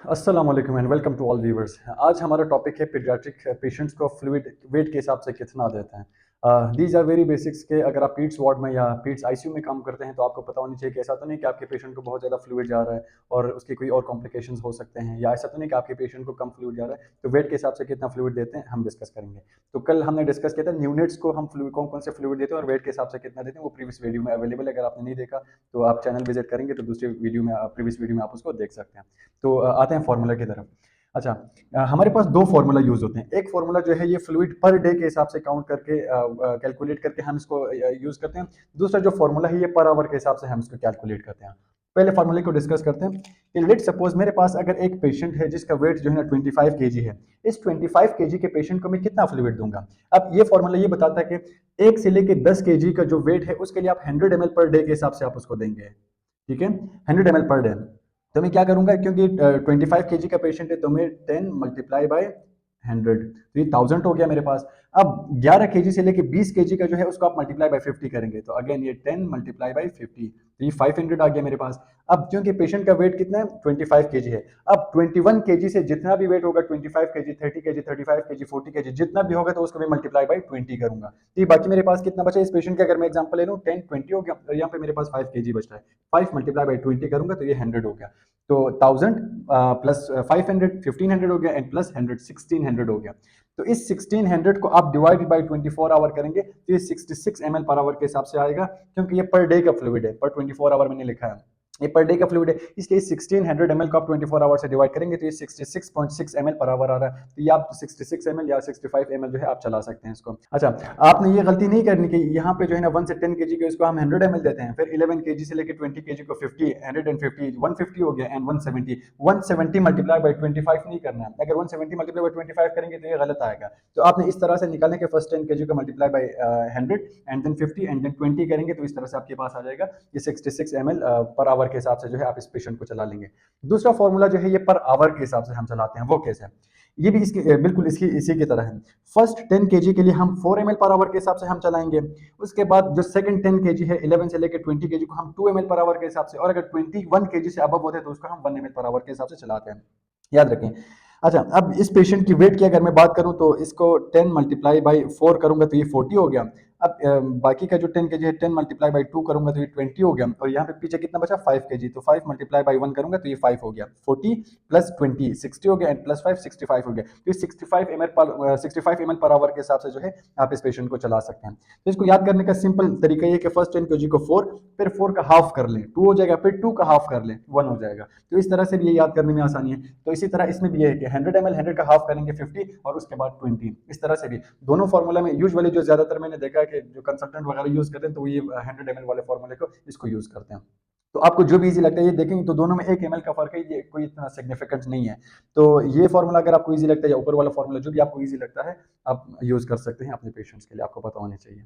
अस्सलाम वालेकुम and welcome to all viewers. आज हमारा टॉपिक है पीडियाट्रिक पेशेंट्स को फ्लूइड वेट के हिसाब से कितना देते हैं। दीज आर वेरी बेसिक्स के अगर आप पीड्स वार्ड में या पीड्स आईसीयू में काम करते हैं तो आपको पता होनी चाहिए कि ऐसा तो नहीं कि आपके पेशेंट को बहुत ज़्यादा फ्लूइड जा रहा है और उसके कोई और कॉम्प्लिकेशंस हो सकते हैं, या ऐसा तो नहीं कि आपके पेशेंट को कम फ्लूइड जा रहा है। तो वेट के हिसाब से कितना फ्लूइड देते हैं हम डिस्कस करेंगे। तो कल हमने डिस्कस किया था न्यूनेट्स को हम फ्लूइड कौन कौन से फ्लूइड देते हैं और वेट के हिसाब से कितना देते हैं, वो प्रीवियस वीडियो में अवेलेबल है। अगर आपने नहीं देखा तो आप चैनल विजिट करेंगे तो दूसरी वीडियो में प्रीवियस वीडियो में आप उसको देख सकते हैं। तो आते हैं फार्मूला की तरफ। अच्छा, हमारे पास दो फार्मूला यूज होते हैं। एक फार्मूला जो है ये फ्लूइड पर डे के हिसाब से काउंट करके कैलकुलेट करके हम इसको यूज करते हैं। दूसरा जो फार्मूला है ये पर आवर के हिसाब से हम इसको कैलकुलेट करते हैं। पहले फार्मूले को डिस्कस करते हैं कि लेट सपोज मेरे पास अगर एक पेशेंट है जिसका वेट जो है ना 25 केजी है। इस 25 केजी के पेशेंट को मैं कितना फ्लूइड दूंगा। अब ये फार्मूला ये बताता है कि 1 से लेके 10 केजी का जो वेट है उसके लिए आप 100 ml पर डे के हिसाब से आप उसको देंगे। ठीक है, 100 ml पर डे। तो मैं क्या करूंगा, क्योंकि 25 केजी का पेशेंट है तो मैं 10 मल्टीप्लाई बाय 100, तो ये 1000 हो गया मेरे पास। अब 11 केजी से लेके 20 केजी का जो है उसको आप मल्टीप्लाई बाय 50 करेंगे तो अगेन ये 10 मल्टीप्लाई बाय 50, तो ये 500 आ गया मेरे पास। अब क्योंकि पेशेंट का वेट कितना है 25 केजी है, अब 21 केजी से जितना भी वेट होगा 25 केजी, 30 केजी, 35 केजी, 40 केजी जितना भी होगा तो उसको मैं मल्टीप्लाई बाय 20 करूंगा। तो ये बाकी मेरे पास कितना बचा इस पेशेंट का, अगर मैं एग्जांपल ले लूं 10 20 हो गया और यहाँ पे मेरे पास 5 केजी बच रहा है। 5 मल्टीप्लाई बाय 20 करूंगा तो ये 100 हो गया। तो 1000 प्लस 500 1500 हो गया एंड प्लस 100 1600 हो गया। तो इस 1600 को आप डिवाइड बाय 24 आवर करेंगे तो ये 66 ml पर आवर के हिसाब से आएगा, क्योंकि ये पर डे का फ्लूइड है, पर 24 आवर मैंने लिखा है, ये पर डे का फ्लूइड है, इसलिए 1600 ml को आप 24 आवर से डिवाइड करेंगे तो ये 66.6 ml पर आवर आ रहा है। तो ये आप 66 ml या 65 ml जो है आप चला सकते हैं इसको। अच्छा, आपने ये गलती नहीं करनी कि यहाँ पे जो है ना 1 से 10 केजी के इसको हम 100 ml देते हैं, फिर 11 केजी से लेकर 20 केजी को 50 150 150 हो गया एंड 170 मल्टीप्लाई बाय 25 नहीं करना है। अगर 170 मल्टीप्लाई बाय 25 करेंगे तो ये गलत आएगा। तो आपने इस तरह से निकालने के फर्स्ट 10 केजी को multiply by 100 and then 50 and then 20 करेंगे तो इस तरह से आपके पास आ जाएगा ये 66 ml पर आवर के हिसाब से जो है आप इस पेशेंट को चला लेंगे। दूसरा फॉर्मूला जो है ये पर आवर के हिसाब से हम चलाते हैं, वो कैसे है, ये भी इसके बिल्कुल इसकी इसी की तरह है। फर्स्ट 10 केजी के लिए हम 4 ml पर आवर के हिसाब से हम चलाएंगे। उसके बाद जो सेकंड 10 केजी है 11 से लेकर 20 केजी को हम 2 ml पर आवर के हिसाब से, और अगर 21 केजी से अबव होते हैं तो उसको हम 1 ml पर आवर के हिसाब से चलाते हैं, याद रखें। अच्छा, अब इस पेशेंट की वेट की अगर मैं बात करूं तो इसको 10 मल्टीप्लाई बाई 4 करूंगा तो ये 40 हो गया। अब बाकी का जो 10 केजी है 10 मल्टीप्लाई बाई 2 करूंगा तो ये 20 हो गया, और यहाँ पे पीछे कितना बचा 5 केजी, तो 5 मल्टीप्लाई बाई 1 करूंगा तो ये 5 हो गया। 40 प्लस 20 60 हो गया एंड प्लस 5 65 हो गया। तो ये 65 ml पर आवर के हिसाब से जो है आप इस पेशेंट को चला सकते हैं। तो इसको याद करने का सिंपल तरीका ये कि फर्स्ट 10 केजी को 4, फिर 4 का हाफ कर लें 2 हो जाएगा, फिर 2 का हाफ कर लें 1 हो जाएगा। तो इस तरह से भी ये याद करने में आसानी है। तो इसी तरह इसमें भी ये है कि 100 ml 100 का हाफ करेंगे 50 और उसके बाद 20, इस तरह से भी दोनों फार्मूला में यूजुअली जो ज्यादातर मैंने देखा है कि जो कंसल्टेंट वगैरह यूज करते हैं तो ये 100 ml वाले फार्मूले को इसको यूज करते हैं। तो आपको जो भी इजी लगता है ये देखेंगे तो दोनों में 1 ml का फर्क है, ये कोई इतना सिग्निफिकेंट नहीं है। तो ये फार्मूला अगर आपको इजी लगता है या ऊपर वाला फार्मूला जो भी आपको इजी लगता है आप यूज कर सकते हैं अपने पेशेंट्स के लिए, आपको पता होना चाहिए।